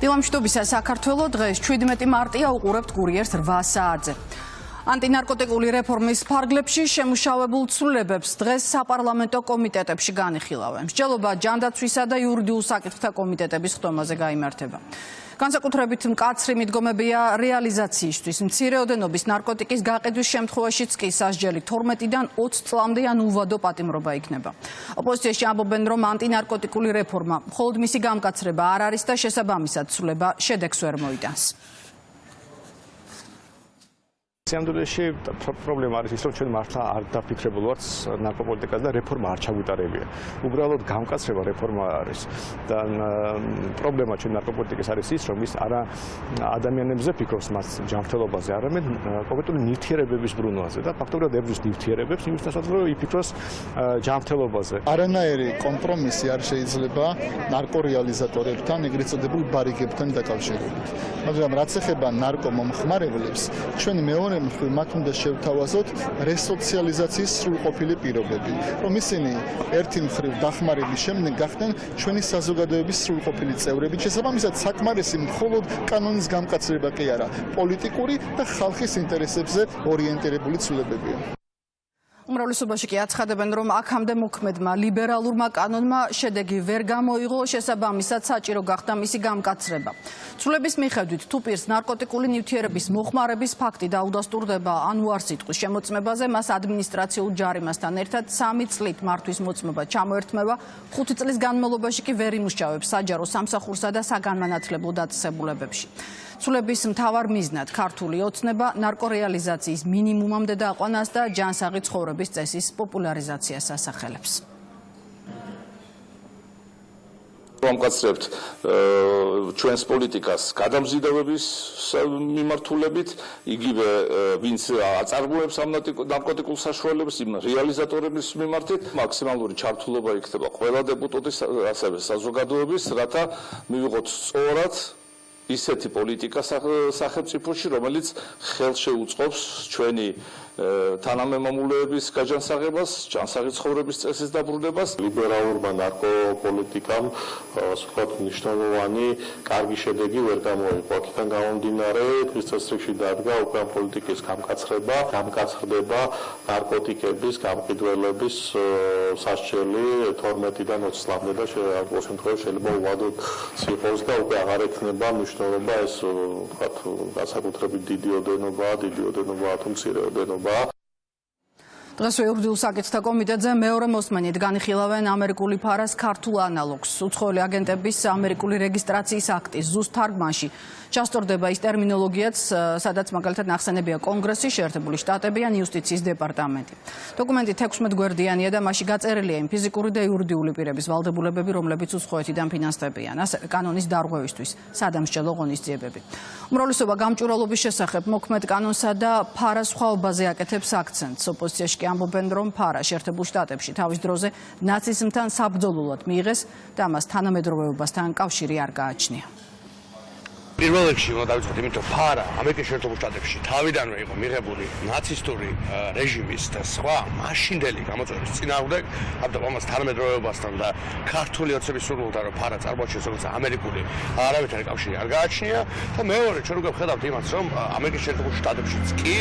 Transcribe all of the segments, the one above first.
დილამშვიდობისა საქართველო დღეს 17 მარტია უყურებთ კურიერს 8 საათზე. ანტინარკოტიკული რეფორმის ფარგლებში შემუშავებულ ცვლილებებს დღეს საპარლამენტო კომიტეტებში განიხილავენ. მსჯელობა ჯანდაცვისა და იურიდიულ საკითხთა კომიტეტების ხდომაზე გაიმართება. განსაკუთრებით მკაცრი მიდგომებია რეალიზაციისთვის. მცირეოდენობის ნარკოტიკის გაყიდვის შემთხვევაშიც კი სასჯელი 12-დან 20 წლამდე ან უვადო პატიმრობა იქნება. ოპოზიციაში ამბობენ, რომ ანტინარკოტიკული რეფორმა მხოლოდ მისი გამკაცრება არ არის და შესაბამისად ცვლილება შედეგს ვერ მოიტანს. სამდროში პრობლემა არის ის, რომ ჩვენ მართლა არ დაფიქრებულ ვართ ნარკოპოლიტიკაზე და რეფორმა არ ჩაგვიტარებია. უბრალოდ გამკაცრება რეფორმა არის და პრობლემა ჩვენ ნარკოპოლიტიკის არის ის, რომ ის არა ადამიანებზე ფიქრობს მას ჯანმრთელობაზე, არამედ კონკრეტული ნივთიერებების ბრუნვაზე და ფაქტობრივად ებრძვის ნივთიერებებს, იმის ნაცვლად რომ იფიქროს ჯანმრთელობაზე. არანაირი კომპრომისი არ შეიძლება ნარკორეალიზატორებთან, ეგრეთ წოდებულ ბარიგებთან დაკავშირებით. მაგრამ რაც ეხება ნარკომომხმარებლებს, ჩვენ მეორე მათ უნდა შევთავაზოთ რესოციალიზაციის სრულყოფილი პირობები, რომ ისინი ერთი მხრივ დახმარების შემდეგ გახდნენ ჩვენი საზოგადოების სრულყოფილი წევრები. შესაბამისად, საკმარისი მხოლოდ კანონის გამკაცრება კი არა, პოლიტიკური და ხალხის ინტერესებზე ორიენტირებული ცვლილებებია. უმრავლესობაში კი აცხადებენ, რომ აქამდე მოქმედმა ლიბერალურმა კანონმა შედეგი ვერ გამოიღო, შესაბამისად საჭირო გახდა მისი გამკაცრება. ცვლილების მიხედვით, თუ პირს ნარკოტიკული ნივთიერების მოხმარების ფაქტი დაუდასტურდება ან უარსიტყვის შემოწმებაზე, მას ადმინისტრაციულ ჯარიმასთან ერთად 3 წლით მართვის მოწმობა ჩამოერთმევა, 5 წლის განმავლობაში კი ვერ იმუშავებს საჯარო სამსახურსა და საგანმანათლებლო დაწესებულებებში. ცვლილების მთავარ მიზნად ქართული ოცნება ნარკორეალიზაციის მინიმუმამდე დააყვანას და ჯანსაღი ცხოვრების წესის პოპულარიზაციას ასახელებს. ვამკაცრებთ ჩვენს პოლიტიკას გადამზიდავების მიმართულებით, იგივე ვინც აწარმოებს ამ ნარკოტიკულ საშუალებებს, იმ რეალიზატორების მიმართით, მაქსიმალური ჩართულობა იქნება ყველა დეპუტატის, ასევე საზოგადოების, რათა მივიღოთ სწორად ისეთი პოლიტიკა სახელმწიფოში, რომელიც ხელს შეუწყობს ჩვენი თანამემამულეების გაჯანსაღებას, ჯანსაღი ცხოვრების წესის დაბრუნებას. ლიბერალურმა ნარკოპოლიტიკამ ვთქვათ მნიშვნელოვანი კარგი შედეგი ვერ გამოიღო. აქედან გამომდინარე, დღის წესრიგში დადგა უკვე ამ პოლიტიკის გამკაცრება, გამკაცრდება ნარკოტიკების გამყიდველების სასჯელი 12-დან 20 წლამდე და ამ შემთხვევაში შეიძლება უვადოდ იყოს და უკვე აღარ ექნება მნიშვნელობა ეს ვთქვათ განსაკუთრებით დიდი ოდენობა თუ მცირე ოდენობა. დღეს იურიდიულ საკითხთა კომიტეტზე მეორე მოსმენით განიხილავენ ამერიკული ფარას ქართულ ანალოგს. უცხოელი აგენტების ამერიკული რეგისტრაციის აქტის ზუსტ თარგმანში ჩასწორდება ის ტერმინოლოგიაც, სადაც მაგალითად ნახსენებია კონგრესი, შეერთებული შტატები ან იუსტიციის დეპარტამენტი. დოკუმენტი 16 გვერდიანია და მასში გაწერილია იმ ფიზიკური და იურიდიული პირების ვალდებულებები, რომლებიც უცხოეთიდან ფინანსდებიან, ასევე კანონის დარღვევისთვის სადამსჯელო ღონისძიებები. უმრავლესობა გამჭვირვალობის შესახებ მოქმედ კანონსა და ფარას სხვაობაზე აკეთებს აქცენტს. ოპოზიციაში კი ამბობენ, რომ ფარა შეერთებულ შტატებში თავის დროზე ნაციზმთან საბრძოლულად მიიღეს და მას თანამედროვეობასთან კავშირი არ გააჩნია. პირველ რიგში უნდა დავიწყოთ იმიტომ, რომ ფარა ამერიკის შეერთებულ შტატებში თავიდანვე იყო მიღებული ნაცისტური რეჟიმის და სხვა მაშინდელი გამოწვევის წინააღმდეგ, ამას თანამედროვეობასთან და ქართული ოცნების სურვილთან, რომ ფარა წარმოაჩენს როგორც ამერიკული არავითარი კავშირი არ გააჩნია და მეორე ჩვენ უკვე ვხედავთ იმას, რომ ამერიკის შეერთებულ შტატებშიც კი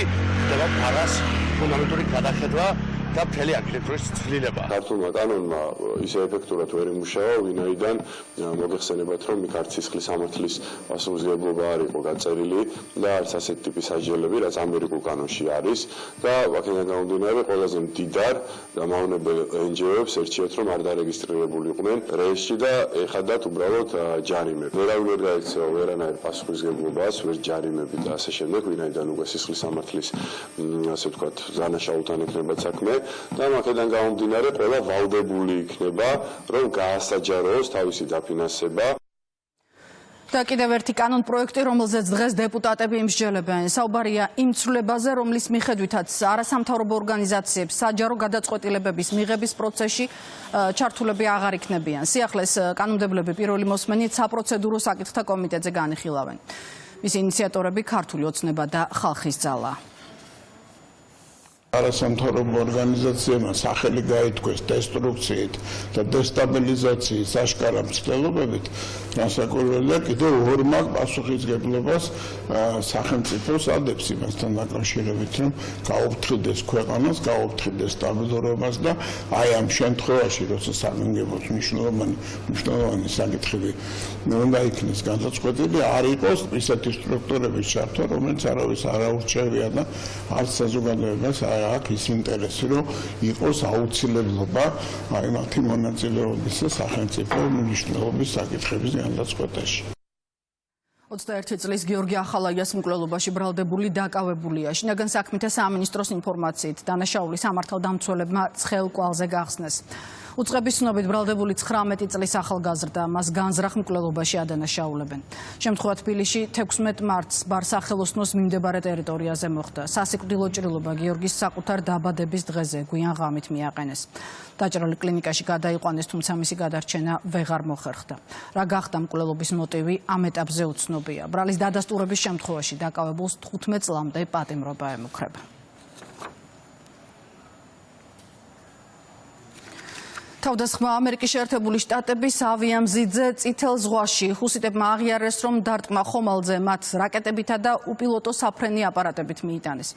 ხდება ფარას ფუნდამენტური გადახედვა და მთელი არქიტექტურის ცვლილება. ქართულმა კანონმა ისე ეფექტურად ვერ იმუშავა, ვინაიდან მოგეხსენებათ, რომ იქ არც სისხლის სამართლის პასუხისმგებლობა არ იყო გაწერილი და არც ასეთი ტიპის სასჯელები, რაც ამერიკულ კანონში არის და აქედან გამომდინარე ყველაზე მდიდარ და მავნებელ NGO-ებს ერჩიათ, რომ არ დარეგისტრირებულიყვნენ რეესში და ეხადათ უბრალოდ ჯარიმები. ვერავინ ვერ გაექცევა ვერანაირ პასუხისმგებლობას, ვერ ჯარიმები და ასე შემდეგ, ვინაიდან უკვე სისხლის სამართლის ასე ვთქვათ ზანაშაულთან იქნება საქმე. და აქედან გამომდინარე ყველა ვალდებული იქნება, რომ გაასაჯაროოს თავისი დაფინანსება. და კიდევ ერთი კანონ პროექტი, რომელზეც დღეს დეპუტატები იმსჯელებენ. საუბარია იმ ცვლილებაზე, რომლის მიხედვითაც არასამთავრობო ორგანიზაციებს საჯარო გადაწყვეტილებების მიღების პროცესში ჩართულები აღარ იქნებიან. სიახლეს კანონმდებლები პირველი მოსმენით საპროცედურო საკითხთა კომიტეტზე განიხილავენ. მის ინიციატორები ქართული ოცნება და ხალხის ძალა. არასამთავრობო ორგანიზაციებმა სახელი გაითქვეს დესტრუქციით და დესტაბილიზაციის აშკარა მცდელობებით, განსაკუთრებულად კიდევ ორმა პასუხისგებლობას სახელმწიფოს ადებს იმასთან დაკავშირებით, რომ გაუფრთხილდეს ქვეყანას, გაუფრთხილდეს სტაბილურობას და აი ამ შემთხვევაში, როცა საგანგებოდ მნიშვნელოვანი საკითხები უნდა იქნეს განსაცვლელი, არ იყოს ისეთი სტრუქტურების ჩართვა, რომელიც არავის არ აურჩევია და არც საზოგადოებას აქ ის ინტერესი, რომ იყოს აუცილებლობა აი მათი მონაწილეობის და სახელმწიფო მნიშვნელობის საკითხების განსაცვლელში. 21 წლის გიორგი ახალაიას მკვლელობაში ბრალდებული დაკავებულია. შინაგან საქმეთა სამინისტროს ინფორმაციით დანაშაული სამართალდამცველებმა ცხელ კვალზე გახსნეს. უწყების ცნობით ბრალდებული 19 წლის ახალგაზრდა მას განზრახ მკვლელობაში ადანაშაულებენ. შემთხვევა თბილისში 16 მარტს ბარსახელოსნოს მიმდებარე ტერიტორიაზე მოხდა. სასიკვდილო ჭრილობა გიორგის საკუთარ დაბადების დღეზე გვიან ღამით მიაყენეს. დაჭრილი კლინიკაში გადაიყვანეს, თუმცა მისი გადარჩენა ვეღარ მოხერხდა. რა გახდა მკვლელობის მოტივი ამ ეტაპზე უცნობია. ბრალის დადასტურების შემთხვევაში დაკავებულს 15 წლამდე პატიმრობა ემუქრება. თავდასხმა ამერიკის შეერთებული შტატების ავიამზიდზე წითელ ზღვაში ჰუსიტებმა აღიარეს, რომ დარტყმა ხომალდზე მათ რაკეტებითა და უპილოტო საფრენი აპარატებით მიიტანეს.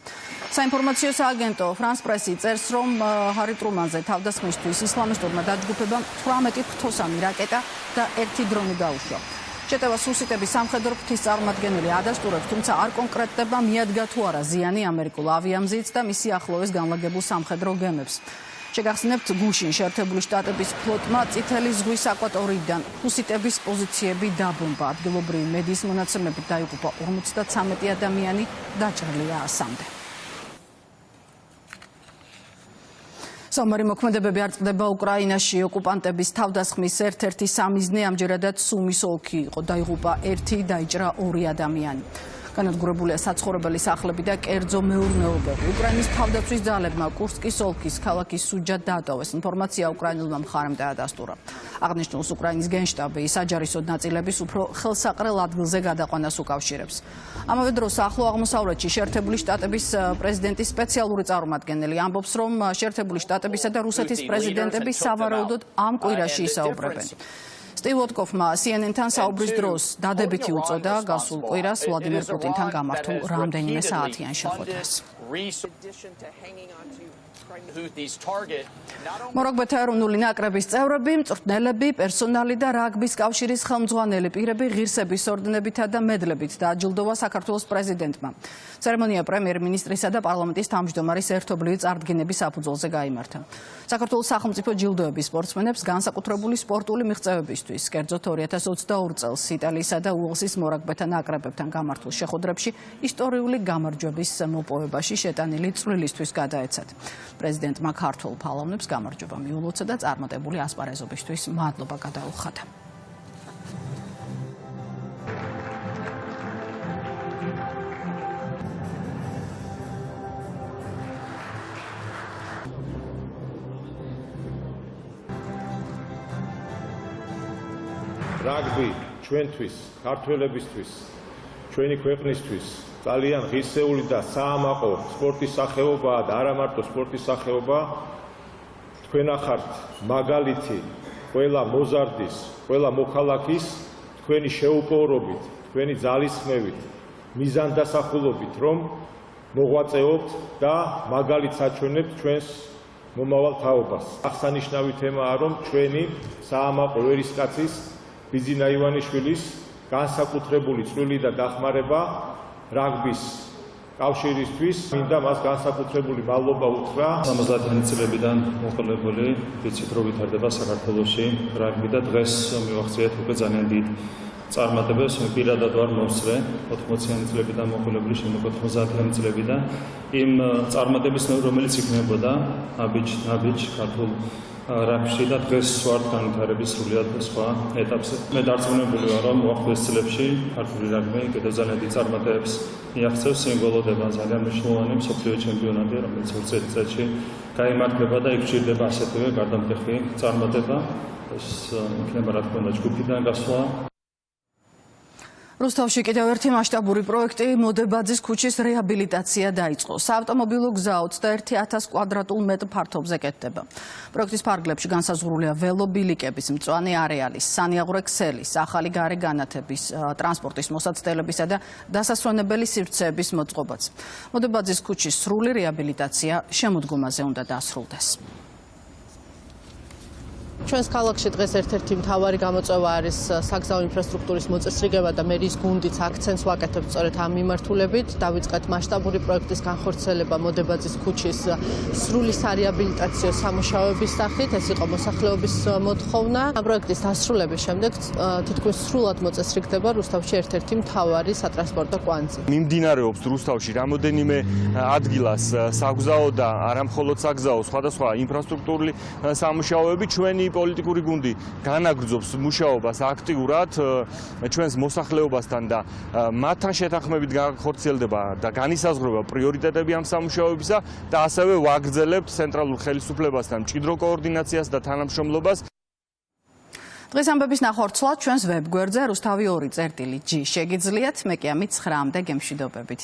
საინფორმაციო სააგენტო France Press-ი წერს, რომ ჰარი ტრუმანზე თავდასხმისთვის ისლამისტურმა დაჯგუფებამ 18 ფრთოსანი რაკეტა და 1 დრონი გაუშვა. შეტევას ჰუსიტების სამხედრო ფრთის წარმომადგენელი ადასტურებს, თუმცა არ კონკრეტდება მიადგა თუ არა ზიანი ამერიკულ ავიამზიდს და მისი ახლოვეს განლაგებულ სამხედრო გემებს. შეგახსენებთ, გუშინ შეერთებული შტატების ფლოტმა წითელი ზღვის აკვატორიიდან ჰუსიტების პოზიციები დაბომბა. ადგილობრივი მედიის მონაცემებით დაიღუპა 53 ადამიანი, დაჭრილია 100-მდე. საომარი მოქმედებები არ წყდება უკრაინაში. ოკუპანტების თავდასხმის ერთ-ერთი სამიზნე ამჯერადად სუმის ოლქი იყო. დაიღუპა 1, დაიჭრა 2 ადამიანი. განადგურებულია საცხოვრებელი სახლები და კერძო მეურნეობები. უკრაინის თავდაცვის ძალებმა კურსკის ოლქის ქალაქის სუჯად დაატოვეს. ინფორმაცია უკრაინულმა მხარემ დაადასტურა. აღნიშნულს უკრაინის გენშტაბი საჯარისოდ ნაწილების უფრო ხელსაყრელ ადგილზე გადაყვანას უკავშირებს. ამავე დროს ახლო აღმოსავლეთში შეერთებული შტატების პრეზიდენტის სპეციალური წარმომადგენელი ამბობს, რომ შეერთებული შტატებისა და რუსეთის პრეზიდენტები სავარაუდოდ ამ კვირაში ისაუბრებენ. სტივ ვოტკოფმა CNN-თან საუბრის დროს დადებითი უწოდა გასულ კვირას ვლადიმერ პუტინთან გამართულ რამდენიმე საათიან შეხვედრას. მორაგბეთა ეროვნული ნაკრების წევრები, მწვრთნელები, პერსონალი და რაგბის კავშირის ხელმძღვანელი პირები ღირსების ორდენებითა და მედლებით დააჯილდოვა საქართველოს პრეზიდენტმა. ცერემონია პრემიერ-მინისტრისა და პარლამენტის თავმჯდომარის ერთობლივი წარდგენების საფუძველზე გაიმართა. საქართველოს სახელმწიფო ჯილდოების სპორტსმენებს განსაკუთრებული სპორტული მიღწევებისთვის, კერძოდ 2022 წელს იტალიისა და უელსის მორაგბეთა ნაკრებებთან გამართულ შეხვედრებში ისტორიული გამარჯვების მოპოვებაში შეტანილი წვლილისთვის გადაეცათ. პრეზიდენტმა ქართველ ფალავნებს გამარჯვება მიულოცა და წარმატებული ასპარეზობისთვის მადლობა გადაუხადა. რაგბი ჩვენთვის, ქართველებისთვის, ჩვენი ქვეყნისთვის ძალიან ღირსეული და საამაყო სპორტის სახეობაა და არა მარტო სპორტის სახეობა. თქვენ ახართ მაგალითი ყველა მოზარდის, ყველა მოქალაქის თქვენი შეუპოვრობით, თქვენი ძალისხმევით, მიზანდასახულობით, რომ მოღვაწეობთ და მაგალითს აჩვენებთ ჩვენს მომავალ თაობას. აღსანიშნავი თემაა, რომ ჩვენი საამაყო ვერისკაცის ბიძინა ივანიშვილის განსაკუთრებული წვლილი და დახმარება რაგბის კავშირისთვის, მინდა მას განსაკუთრებული მადლობა უთხრა. 70-იანი წლებიდან მოყოლებული ვიცით, რომ ვითარდება საქართველოში რაგბი და დღეს მივახციეთ უკვე ძალიან დიდ წარმატებებს. პირადად ვარ მოსწრე 80-იანი წლებიდან მოყოლებული, შემდეგ 90-იანი წლებიდან იმ წარმატების, რომელიც იქნებოდა ნაბიჯ ქართულ რაგბში და დღეს ვართ განვითარების სრულიად სხვა ეტაპზე. მე დარწმუნებული ვარ, რომ მოახლოეს წლებში ქართული რაგბი კიდევ ძალიან დიდ წარმატებებს მიაღწევს. სიმბოლოდება ძალიან მნიშვნელოვანი მსოფლიო ჩემპიონატი, რომელიც 2 წელიწადში გაიმართება და იქ ჭირდება ასეთივე გარდამტეხი წარმატება. ეს იქნება რა თქმა უნდა ჯგუფიდან გასვლა. რუსთავში კიდევ ერთი მასშტაბური პროექტი მოდებაძის ქუჩის რეაბილიტაცია დაიწყო. საავტომობილო გზა 21,000 კვადრატულ მეტრ ფართობზე კეთდება. პროექტის ფარგლებში განსაზღვრულია ველობილიკების მწვანე არეალის, სანიაღვრე ქსელის, ახალი გარე განათების, ტრანსპორტის მოსაცდელებისა და დასასვენებელი სივრცეების მოწყობაც. მოდებაძის ქუჩის სრული რეაბილიტაცია შემოდგომაზე უნდა დასრულდეს. ჩვენს ქალაქში დღეს ერთ-ერთი მთავარი გამოწვევა არის საგზაო ინფრასტრუქტურის მოწესრიგება და მერის გუნდიც აქცენტს ვაკეთებთ სწორედ ამ მიმართულებით. დავიწყეთ მასშტაბური პროექტის განხორციელება მოდებაძის ქუჩის სრული სარეაბილიტაციო სამუშაოების სახით. ეს იყო მოსახლეობის მოთხოვნა. ამ პროექტის დასრულების შემდეგ თითქმის სრულად მოწესრიგდება რუსთავში ერთ-ერთი მთავარი სატრანსპორტო კვანძი. მიმდინარეობს რუსთავში რამოდენიმე ადგილას საგზაო და არამხოლოდ საგზაო სხვადასხვა ინფრასტრუქტურული სამუშაოები. ჩვენი პოლიტიკური გუნდი განაგრძობს მუშაობას აქტიურად ჩვენს მოსახლეობასთან და მათთან შეთანხმებით განხორციელდება და განისაზღვრება პრიორიტეტები ამ სამუშაოებისა და ასევე ვაგრძელებთ ცენტრალურ ხელისუფლებასთან მჭიდრო კოორდინაციას და თანამშრომლობას. დღეს ამბების ნახორცლად ჩვენს ვებგვერდზე რუსთავი 2.G შეგიძლიათ, მე კი ამით 9-მდე გემშვიდობებით.